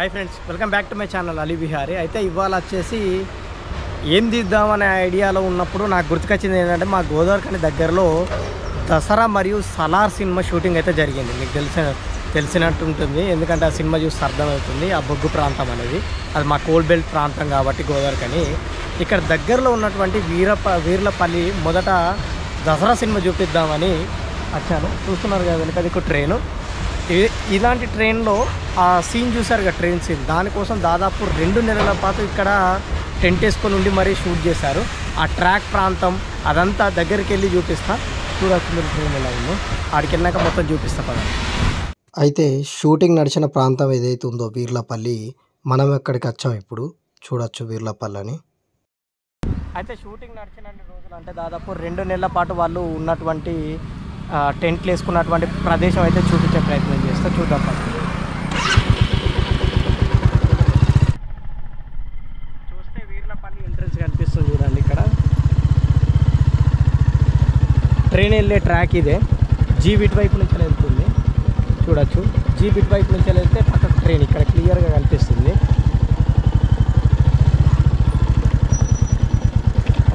Hi friends, welcome back to my channel Ali Bihari. అయితే ఇవాళ వచ్చేసి ఏం తీద్దామనే ఐడియాలో ఉన్నప్పుడు నాకు గుర్తుకొచ్చింది ఏంటంటే మా గోదావరిఖని దగ్గరలో దసరా మరియు సలార్ సినిమా షూటింగ్ అయితే జరిగింది. మీకు తెలిసినట్టు ఉంటుంది, ఎందుకంటే ఆ సినిమా చూసి అర్థమవుతుంది. ఆ బొగ్గు ప్రాంతం అనేది అది మా కోల్ బెల్ట్ ప్రాంతం కాబట్టి గోదావరిఖని ఇక్కడ దగ్గరలో ఉన్నటువంటి వీర్లపల్లి మొదట దసరా సినిమా చూపిద్దామని వచ్చాను. చూస్తున్నారు కదా వెనకది ఒక ట్రైను. ఇలాంటి ట్రైన్లో ఆ సీన్ చూసారు కదా, ట్రైన్ సీన్, దానికోసం దాదాపు 2 నెలల పాటు ఇక్కడ టెంట్ వేసుకొని ఉండి మరీ షూట్ చేశారు. ఆ ట్రాక్ ప్రాంతం అదంతా దగ్గరికి వెళ్ళి చూపిస్తా. చూడొచ్చు మీరు ట్రైన్ ఎలా ఉందో, ఆడికి వెళ్ళాక మొత్తం చూపిస్తా పదండి. అయితే షూటింగ్ నడిచిన ప్రాంతం ఏదైతే ఉందో వీర్లపల్లి, మనం ఎక్కడికి వచ్చాం ఇప్పుడు చూడొచ్చు వీర్లపల్లి అని. అయితే షూటింగ్ నడిచిన రోజులు అంటే దాదాపు 2 నెలల పాటు వాళ్ళు ఉన్నటువంటి టెంట్లు వేసుకున్నటువంటి ప్రదేశం అయితే చూపించే ప్రయత్నం చేస్తా. చూద్దాం. చూస్తే వీర్లపల్లి ఎంట్రన్స్ కనిపిస్తుంది చూడండి. ఇక్కడ ట్రైన్ వెళ్ళే ట్రాక్ ఇదే. జీబిట్ వైపు నుంచి వెళ్తుంది చూడొచ్చు. జీబిట్ వైపు నుంచి వెళ్తే పక్కకు ట్రైన్ ఇక్కడ క్లియర్గా కనిపిస్తుంది.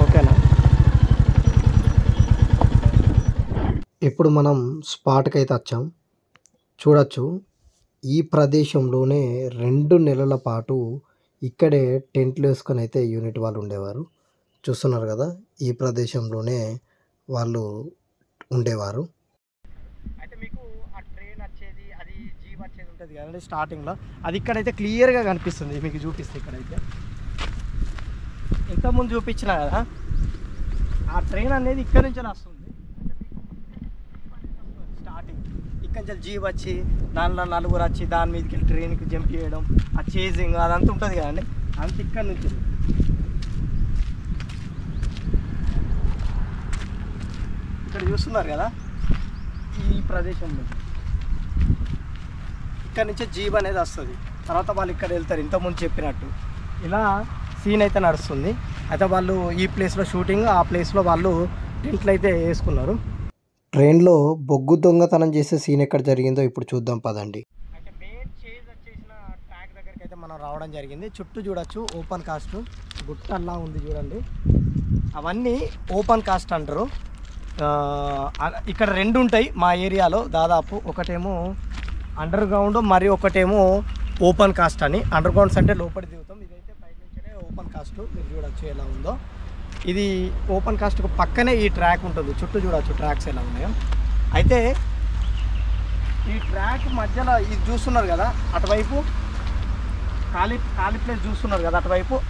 ఓకేనా. ఇప్పుడు మనం స్పాట్కి అయితే వచ్చాం. చూడొచ్చు, ఈ ప్రదేశంలోనే 2 నెలల పాటు ఇక్కడే టెంట్లు వేసుకొని అయితే యూనిట్ వాళ్ళు ఉండేవారు. చూస్తున్నారు కదా, ఈ ప్రదేశంలోనే వాళ్ళు ఉండేవారు. అయితే మీకు ఆ ట్రైన్ వచ్చేది, అది జీప్ వచ్చేది ఉంటుంది కదండి స్టార్టింగ్లో, అది ఇక్కడైతే క్లియర్గా కనిపిస్తుంది. మీకు చూపిస్తే ఇక్కడైతే ఇంతకుముందు చూపించిన కదా, ఆ ట్రైన్ అనేది ఇక్కడ నుంచి వస్తుంది. ఇక్కడ నుంచి జీప్ వచ్చి దానిలో నలుగురు వచ్చి దాని మీదకి వెళ్ళి ట్రైన్కి జంప్ చేయడం, ఆ చేజింగ్ అదంతా ఉంటుంది కదండి, అంత ఇక్కడ నుంచి. ఇక్కడ చూస్తున్నారు కదా, ఈ ప్రదేశంలో ఇక్కడ నుంచే జీప్ అనేది వస్తుంది. తర్వాత వాళ్ళు ఇక్కడ వెళ్తారు ఇంతకుముందు చెప్పినట్టు. ఇలా సీన్ అయితే నడుస్తుంది. అయితే వాళ్ళు ఈ ప్లేస్లో షూటింగ్, ఆ ప్లేస్లో వాళ్ళు టెంట్లు అయితే వేసుకున్నారు. ట్రైన్లో బొగ్గు దొంగతనం చేసే సీన్ ఎక్కడ జరిగిందో ఇప్పుడు చూద్దాం పదండి. అయితే మెయిన్ చేజ్ వచ్చేసిన ట్రాక్ దగ్గరికి అయితే మనం రావడం జరిగింది. చుట్టూ చూడొచ్చు ఓపెన్ కాస్ట్ గుట్టల్లా ఉంది చూడండి. అవన్నీ ఓపెన్ కాస్ట్ అంటారు. ఇక్కడ 2 ఉంటాయి మా ఏరియాలో దాదాపు. ఒకటేమో అండర్ గ్రౌండ్, మరి ఒకటేమో ఓపెన్ కాస్ట్ అని. అండర్ గ్రౌండ్స్ అంటే లోపలి దిగుతాం, ఇదైతే బయట నుంచే ఓపెన్ కాస్ట్. మీరు చూడొచ్చు ఎలా ఉందో. ఇది ఓపెన్ కాస్ట్కు పక్కనే ఈ ట్రాక్ ఉంటుంది. చుట్టూ చూడవచ్చు ట్రాక్స్ ఎలా ఉన్నాయో. అయితే ఈ ట్రాక్ మధ్యలో ఇది చూస్తున్నారు కదా, అటువైపు ఖాళీ ప్లేస్ చూస్తున్నారు కదా,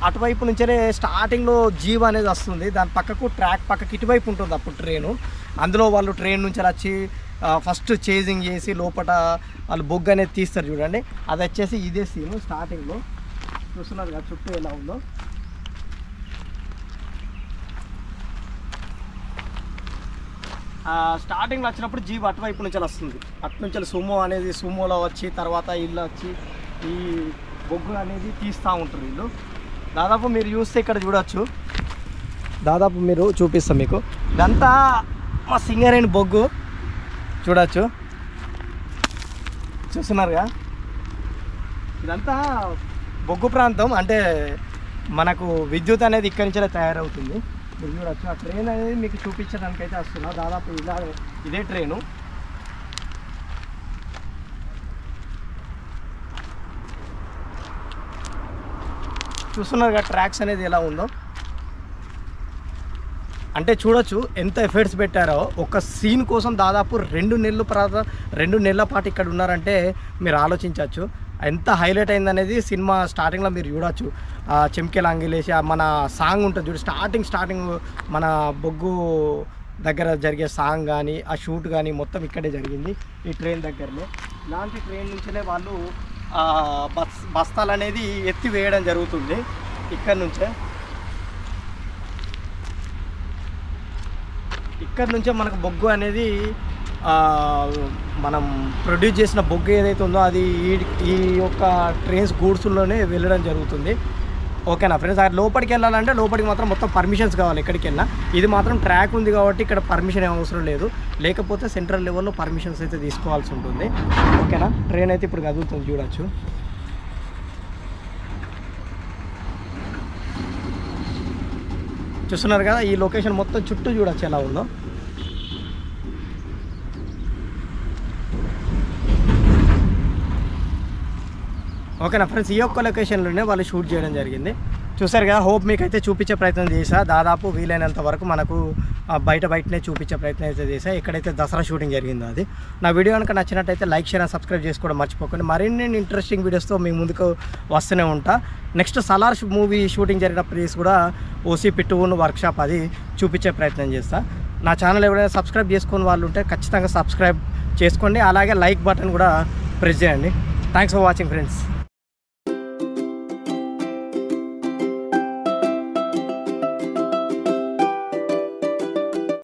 అటువైపు నుంచే స్టార్టింగ్లో జీవ్ అనేది వస్తుంది. దాని పక్కకు ట్రాక్ పక్కకి ఇటువైపు ఉంటుంది అప్పుడు ట్రైను. అందులో వాళ్ళు ట్రైన్ నుంచి వచ్చి ఫస్ట్ చేజింగ్ చేసి లోపల వాళ్ళు బొగ్గు అనేది తీస్తారు చూడండి. అది వచ్చేసి ఇదే సీను స్టార్టింగ్లో చూస్తున్నారు కదా, చుట్టూ ఎలా ఉందో. స్టార్టింగ్లో వచ్చినప్పుడు జీప్ అటువైపు నుంచి వస్తుంది. అటు నుంచి సుమోలో వచ్చి తర్వాత ఇల్లు వచ్చి ఈ బొగ్గు అనేది తీస్తూ ఉంటారు వీళ్ళు. దాదాపు మీరు చూస్తే ఇక్కడ చూడొచ్చు, దాదాపు మీరు చూపిస్తాం మీకు. ఇదంతా మా సింగరేణి బొగ్గు చూడొచ్చు. చూస్తున్నారుగా, ఇదంతా బొగ్గు ప్రాంతం. అంటే మనకు విద్యుత్ అనేది ఇక్కడి నుంచే తయారవుతుంది. మీరు చూడొచ్చు. ఆ ట్రైన్ అనేది మీకు చూపించడానికి అయితే వస్తున్నా. దాదాపు ఇదే ట్రైను. చూస్తున్నారు కదా ట్రాక్స్ అనేది ఎలా ఉందో. అంటే చూడొచ్చు ఎంత ఎఫర్ట్స్ పెట్టారో. ఒక సీన్ కోసం దాదాపు 2 నెలల పాటు ఇక్కడ ఉన్నారంటే మీరు ఆలోచించవచ్చు ఎంత హైలైట్ అయిందనేది. సినిమా స్టార్టింగ్లో మీరు చూడొచ్చు, చెంకెల్ అంగిలేసి మన సాంగ్ ఉంటుంది చూడు. స్టార్టింగ్ మన బొగ్గు దగ్గర జరిగే సాంగ్ కానీ ఆ షూట్ కానీ మొత్తం ఇక్కడే జరిగింది, ఈ ట్రైన్ దగ్గరనే. ఇలాంటి ట్రైన్ నుంచే వాళ్ళు బస్తాలు అనేది ఎత్తి వేయడం జరుగుతుంది ఇక్కడ నుంచే. ఇక్కడ నుంచే మనకు బొగ్గు అనేది మనం ప్రొడ్యూస్ చేసిన బొగ్గు ఏదైతే ఉందో అది ఈ యొక్క ట్రైన్స్ గూడ్స్లోనే వెళ్ళడం జరుగుతుంది. ఓకేనా ఫ్రెండ్స్. అది లోపలికి వెళ్ళాలంటే లోపలికి మాత్రం మొత్తం పర్మిషన్స్ కావాలి ఎక్కడికి వెళ్ళినా. ఇది మాత్రం ట్రాక్ ఉంది కాబట్టి ఇక్కడ పర్మిషన్ ఏం అవసరం లేదు, లేకపోతే సెంట్రల్ లెవెల్లో పర్మిషన్స్ అయితే తీసుకోవాల్సి ఉంటుంది. ఓకేనా. ట్రైన్ అయితే ఇప్పుడు కదులుతుంది చూడొచ్చు. చూస్తున్నారు కదా, ఈ లొకేషన్ మొత్తం చుట్టూ చూడొచ్చు ఎలా ఉందో. ఓకేనా ఫ్రెండ్స్, ఈ ఒక్క లొకేషన్లోనే వాళ్ళు షూట్ చేయడం జరిగింది. చూసారు కదా, హోప్ మీకైతే చూపించే ప్రయత్నం చేశా. దాదాపు వీలైనంత వరకు మనకు బయటనే చూపించే ప్రయత్నం అయితే చేశా. ఎక్కడైతే దసరా షూటింగ్ జరిగిందో అది. నా వీడియో కనుక నచ్చినట్టయితే లైక్, షేర్ అండ్ సబ్స్క్రైబ్ చేసుకోవడం మర్చిపోకండి. మరిన్ని ఇంట్రెస్టింగ్ వీడియోస్తో మీ ముందుకు వస్తూనే ఉంటా. నెక్స్ట్ సలార్ మూవీ షూటింగ్ జరిగిన ప్లేస్ కూడా ఓసీ పిట్టువును వర్క్షాప్ అది చూపించే ప్రయత్నం చేస్తా. నా ఛానల్ ఎవరైనా సబ్స్క్రైబ్ చేసుకుని వాళ్ళు ఉంటే ఖచ్చితంగా సబ్స్క్రైబ్ చేసుకోండి. అలాగే లైక్ బటన్ కూడా ప్రెస్ చేయండి. Thanks for watching friends.